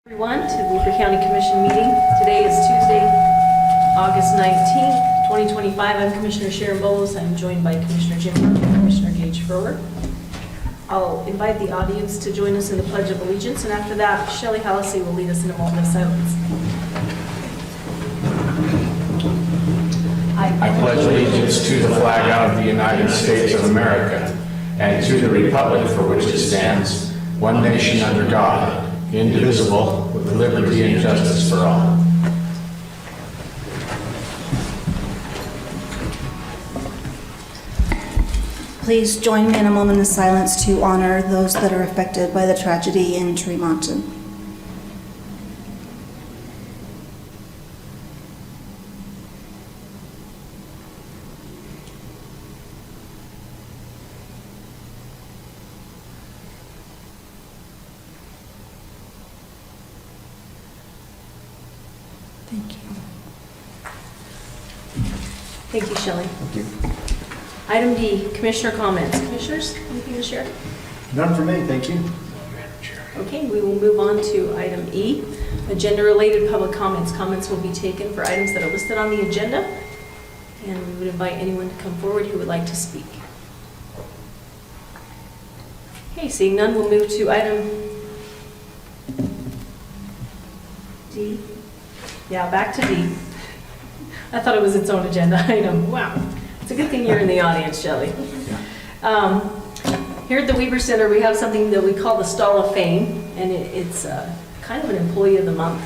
Everyone to the Weaver County Commission meeting. Today is Tuesday, August 19th, 2025. I'm Commissioner Sharon Bowles. I'm joined by Commissioner Jim Burke and Commissioner Gage Frower. I'll invite the audience to join us in the Pledge of Allegiance, and after that, Shelley Hallisey will lead us in a moment of silence. I pledge allegiance to the flag of the United States of America and to the republic for which it stands, one nation under God, indivisible, with liberty and justice for all. Please join me in a moment of silence to honor those that are affected by the tragedy in Tremonton. Thank you. Thank you, Shelley. Thank you. Item D, Commissioner comments. Commissioners, anything to share? None for me, thank you. Okay, we will move on to item E, agenda-related public comments. Comments will be taken for items that are listed on the agenda, and we would invite anyone to come forward who would like to speak. Okay, seeing none, we'll move to item D. Yeah, back to D. I thought it was its own agenda item. Wow. It's a good thing you're in the audience, Shelley. Here at the Weaver Center, we have something that we call the Stall of Fame, and it's kind of an Employee of the Month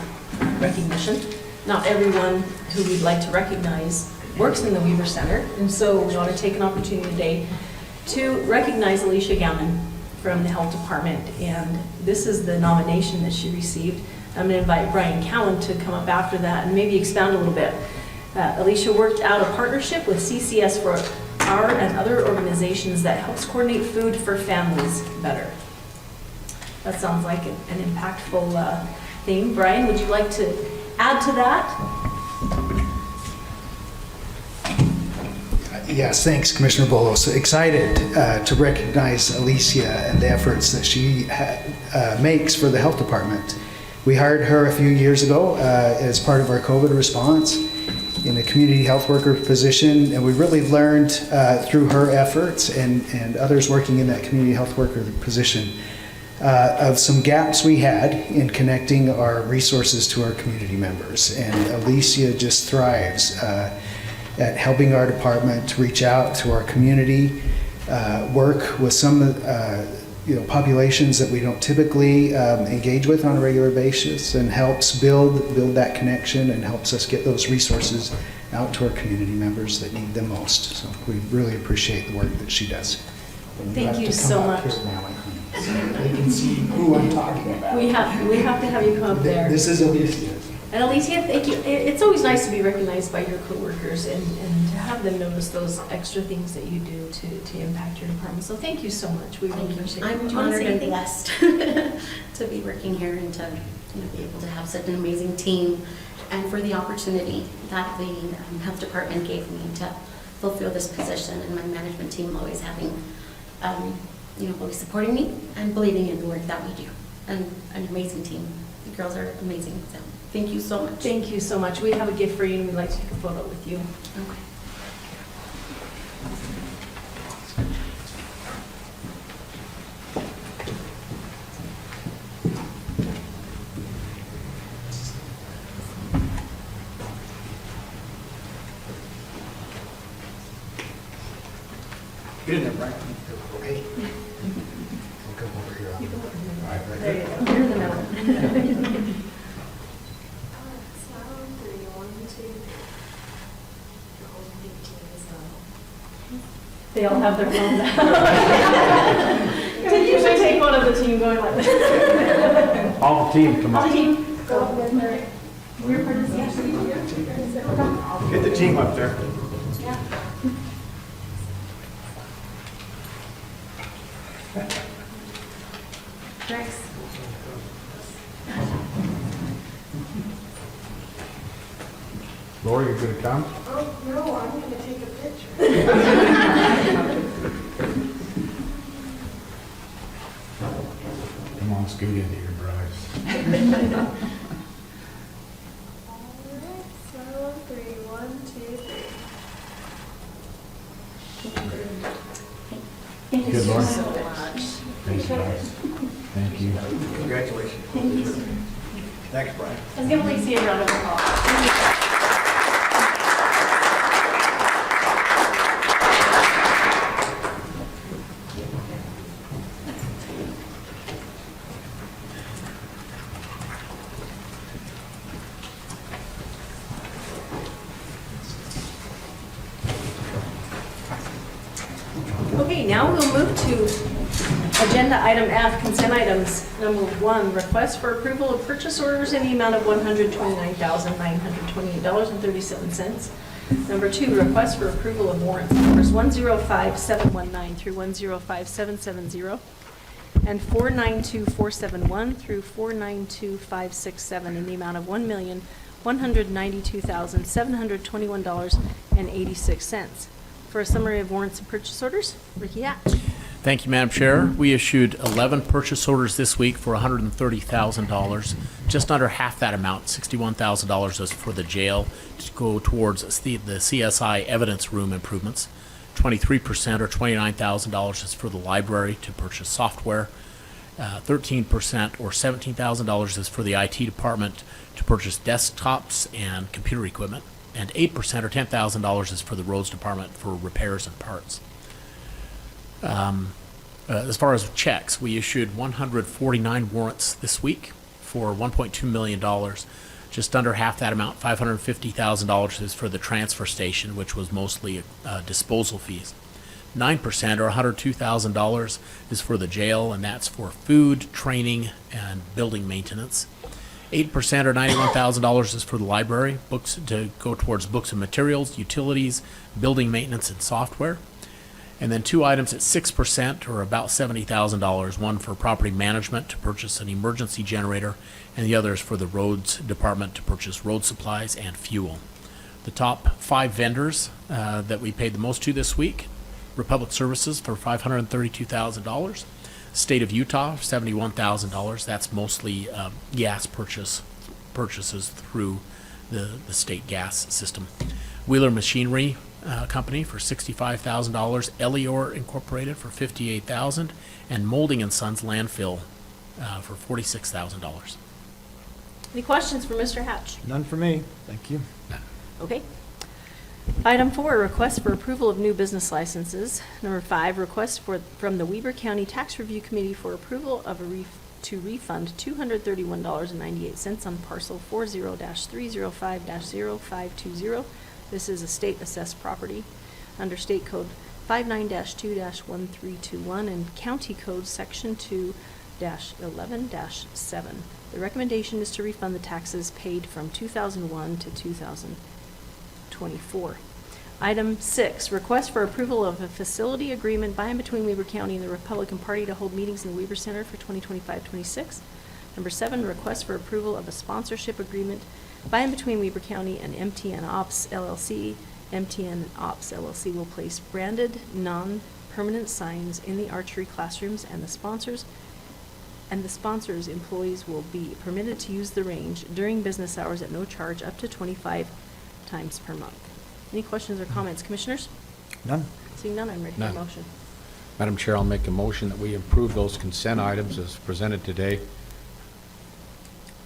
recognition. Not everyone who we'd like to recognize works in the Weaver Center, and so we want to take an opportunity today to recognize Alicia Gammon from the Health Department, and this is the nomination that she received. I'm going to invite Brian Cowan to come up after that and maybe expound a little bit. Alicia worked out a partnership with CCS for our and other organizations that helps coordinate food for families better. That sounds like an impactful theme. Brian, would you like to add to that? Yes, thanks, Commissioner Bolos. Excited to recognize Alicia and the efforts that she makes for the health department. We hired her a few years ago as part of our COVID response in a community health worker position, and we really learned through her efforts and others working in that community health worker position of some gaps we had in connecting our resources to our community members. And Alicia just thrives at helping our department reach out to our community, work with some populations that we don't typically engage with on a regular basis, and helps build that connection and helps us get those resources out to our community members that need them most. So we really appreciate the work that she does. Thank you so much. So they can see who I'm talking about. We have to have you come up there. This is Alicia. And Alicia, thank you. It's always nice to be recognized by your coworkers and to have them notice those extra things that you do to impact your department. So thank you so much. We really appreciate it. I'm Do you wanna honored say and anything? blessed to be working here and to be able to have such an amazing team, and for the opportunity that the health department gave me to fulfill this position, and my management team always having, always supporting me and believing in the work that we do. And an amazing team. The girls are amazing. So thank you so much. Thank you so much. We have a gift for you and we'd like to take a photo with you. Okay. Good enough, right? Hey. I'll come over here. All right, right There here. you go. Here's the medal. They all have their phones out. Did you should take one of the team going like this? All the team come All up. the team, go with Mary. We're participating. Get the team up there. Thanks. Lori, you gonna come? Oh, no, I'm going to take a picture. Come on, scoot into here, Bryce. So, 3, 1, 2, 3. Good morning. So much. Thank you, guys. Thank you. Congratulations. Thanks, Brian. Let's give Lacey a round of applause. Okay, now we'll move to agenda item F, consent items. Number 1, request for approval of purchase orders in the amount of $129,928.37. Number 2, request for approval of warrants numbers 105719 through 105770 and 492471 through 492567 in the amount of $1,192,721.86. For a summary of warrants and purchase orders, Ricky Hatch. Thank you, Madam Chair. We issued 11 purchase orders this week for $130,000. Just under half that amount, $61,000, is for the jail to go towards the CSI evidence room improvements. 23% or $29,000 is for the library to purchase software. 13% or $17,000 is for the IT department to purchase desktops and computer equipment. And 8% or $10,000 is for the roads department for repairs and parts. As far as checks, we issued 149 warrants this week for $1.2 million. Just under half that amount, $550,000, is for the transfer station, which was mostly disposal fees. 9% or $102,000 is for the jail, and that's for food, training, and building maintenance. 8% or $91,000 is for the library, books to go towards books and materials, utilities, building maintenance, and software. And then 2 items at 6% or about $70,000, one for property management to purchase an emergency generator, and the other is for the roads department to purchase road supplies and fuel. The top 5 vendors that we paid the most to this week: Republic Services for $532,000, State of Utah, $71,000. That's mostly gas purchases through the state gas system. Wheeler Machinery Company for $65,000, Elior Incorporated for $58,000, and Molding and Sons Landfill for $46,000. Any questions for Mr. Hatch? None for me. Thank you. Okay. Item 4, request for approval of new business licenses. Number 5, request from the Weber County Tax Review Committee for approval of to refund $231.98 on parcel 40-305-0520. This is a state assessed property under state code 59-2-1321 and county code section 2-11-7. The recommendation is to refund the taxes paid from 2001 to 2024. Item 6, request for approval of a facility agreement by and between Weber County and the Republican Party to hold meetings in the Weber Center for 2025-26. Number 7, request for approval of a sponsorship agreement by and between Weber County and MTN Ops LLC. MTN Ops LLC will place branded, non-permanent signs in the archery classrooms, and the sponsors' employees will be permitted to use the range during business hours at no charge up to 25 times per month. Any questions or comments, Commissioners? None. Seeing none, I'm ready for a None. motion. Madam Chair, I'll make a motion that we approve those consent items as presented today.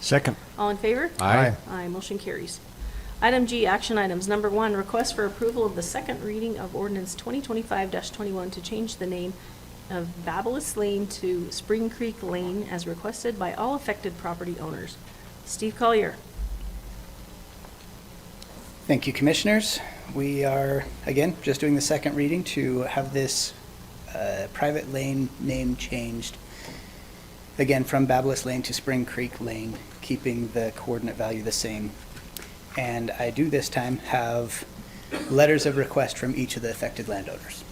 Second. All in favor? Aye. Aye, motion carries. Item G, action items. Number 1, request for approval of the second reading of ordinance 2025-21 to change the name of Babyliss Lane to Spring Creek Lane as requested by all affected property owners. Steve Collier. Thank you, Commissioners. We are, again, just doing the second reading to have this private lane name changed, again, from Babyliss Lane to Spring Creek Lane, keeping the coordinate value the same. And I do this time have letters of request from each of the affected landowners.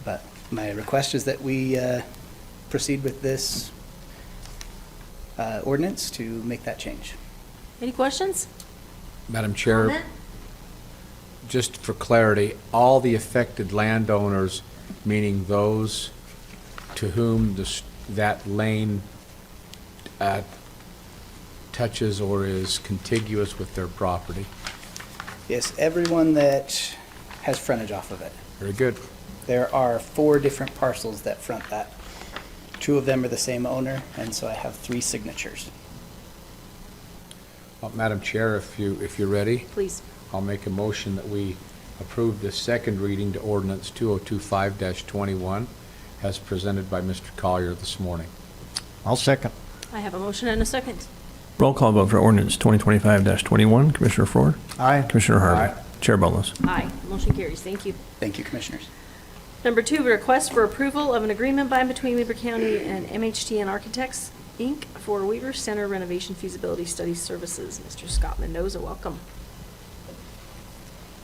But my request is that we proceed with this ordinance to make that change. Any questions? Madam Chair, Comment? just for clarity, all the affected landowners, meaning those to whom that lane touches or is contiguous with their property? Yes, everyone that has frontage off of it. Very good. There are 4 different parcels that front that. 2 of them are the same owner, and so I have 3 signatures. Well, Madam Chair, if you're ready, Please. I'll make a motion that we approve the second reading to ordinance 2025-21 as presented by Mr. Collier this morning. I'll second. I have a motion and a second. Roll call vote for ordinance 2025-21. Commissioner Ford? Aye. Commissioner Harvey? Aye. Chair Bolas? Aye. Motion carries. Thank you. Thank you, Commissioners. Number 2, request for approval of an agreement by and between Weber County and MHTN Architects, Inc. for Weber Center renovation feasibility study services. Mr. Scott Mendoza, welcome.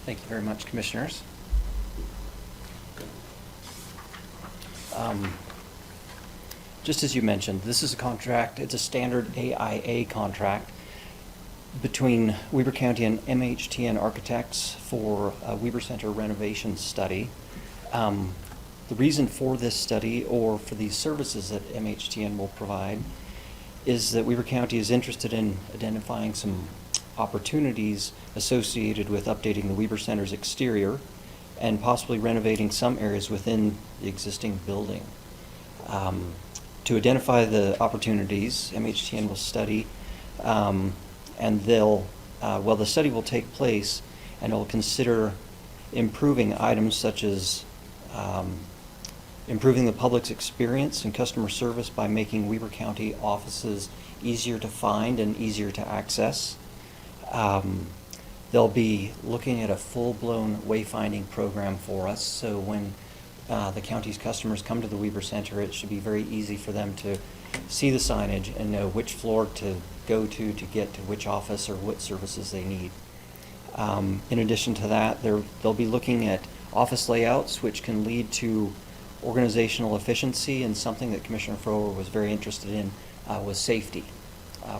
Thank you very much, Commissioners. Just as you mentioned, this is a contract, it's a standard AIA contract between Weber County and MHTN Architects for a Weber Center renovation study. The reason for this study, or for these services that MHTN will provide, is that Weber County is interested in identifying some opportunities associated with updating the Weber Center's exterior and possibly renovating some areas within the existing building. To identify the opportunities, MHTN will study, and the study will take place and it will consider improving items such as improving the public's experience and customer service by making Weber County offices easier to find and easier to access. They'll be looking at a full-blown wayfinding program for us, so when the county's customers come to the Weber Center, it should be very easy for them to see the signage and know which floor to go to get to which office or what services they need. In addition to that, they'll be looking at office layouts, which can lead to organizational efficiency, and something that Commissioner Frower was very interested in was safety,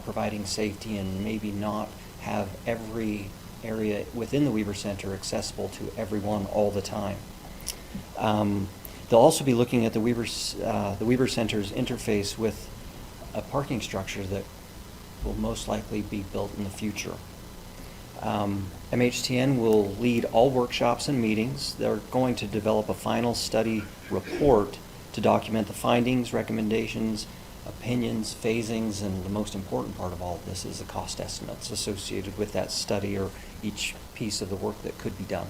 providing safety, and maybe not have every area within the Weber Center accessible to everyone all the time. They'll also be looking at the Weber Center's interface with a parking structure that will most likely be built in the future. MHTN will lead all workshops and meetings. They're going to develop a final study report to document the findings, recommendations, opinions, phasings, and the most important part of all of this is the cost estimates associated with that study or each piece of the work that could be done.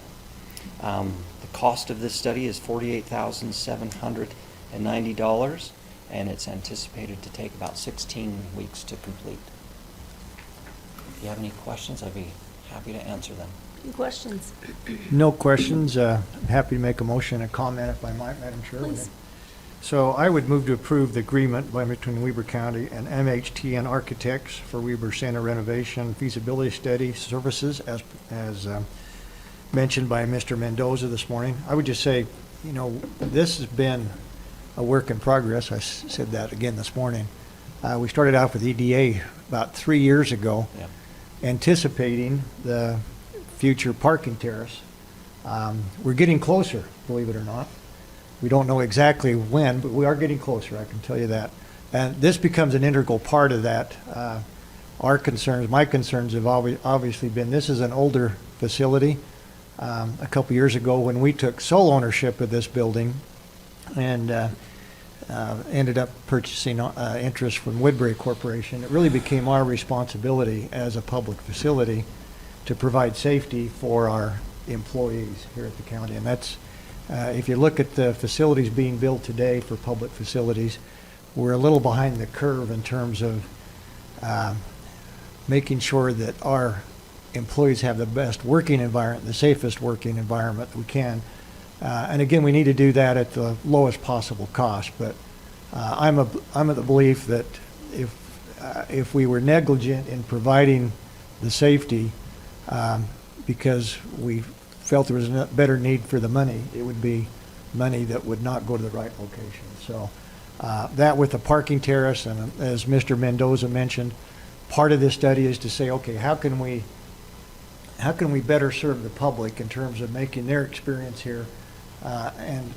The cost of this study is $48,790, and it's anticipated to take about 16 weeks to complete. If you have any questions, I'd be happy to answer them. Any questions? No questions. I'm happy to make a motion and comment if I might, Madam Chair. Please. So I would move to approve the agreement between Weber County and MHTN Architects for Weber Center renovation feasibility study services as mentioned by Mr. Mendoza this morning. I would just say, this has been a work in progress. I said that again this morning. We started out with EDA about 3 years ago, anticipating the future parking terrace. We're getting closer, believe it or not. We don't know exactly when, but we are getting closer, I can tell you that. And this becomes an integral part of that. My concerns have obviously been, this is an older facility. A couple years ago when we took sole ownership of this building and ended up purchasing interest from Woodbury Corporation, it really became our responsibility as a public facility to provide safety for our employees here at the county. And that's, if you look at the facilities being built today for public facilities, we're a little behind the curve in terms of making sure that our employees have the best working environment, the safest working environment we can. And again, we need to do that at the lowest possible cost. But I'm of the belief that if we were negligent in providing the safety because we felt there was a better need for the money, it would be money that would not go to the right location. So that with the parking terrace, and as Mr. Mendoza mentioned, part of this study is to say, okay, how can we better serve the public in terms of making their experience here, and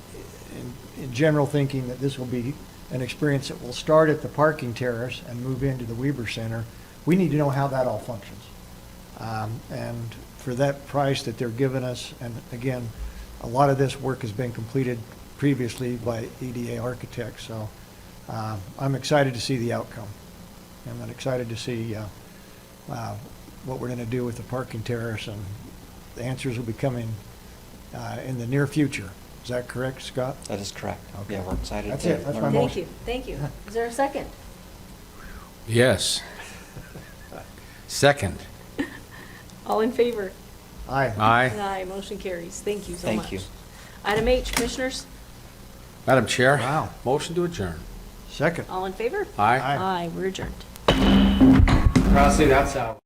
in general thinking that this will be an experience that will start at the parking terrace and move into the Weber Center, we need to know how that all functions. And for that price that they're giving us, and again, a lot of this work has been completed previously by EDA architects, so I'm excited to see the outcome. And I'm excited to see what we're going to do with the parking terrace, and the answers will be coming in the near future. Is that correct, Scott? That is correct. Okay. Yeah, we're excited. That's to it. That's learn my more. Thank you, thank you. Is there a second? Yes. Second. All in favor? Aye. Aye. Aye, motion carries. Thank you so much. Thank you. Item H, Commissioners, Madam Chair. Wow. Motion to adjourn. Second. all in favor? Aye. Aye. Aye, we're adjourned. Crossing, that's out.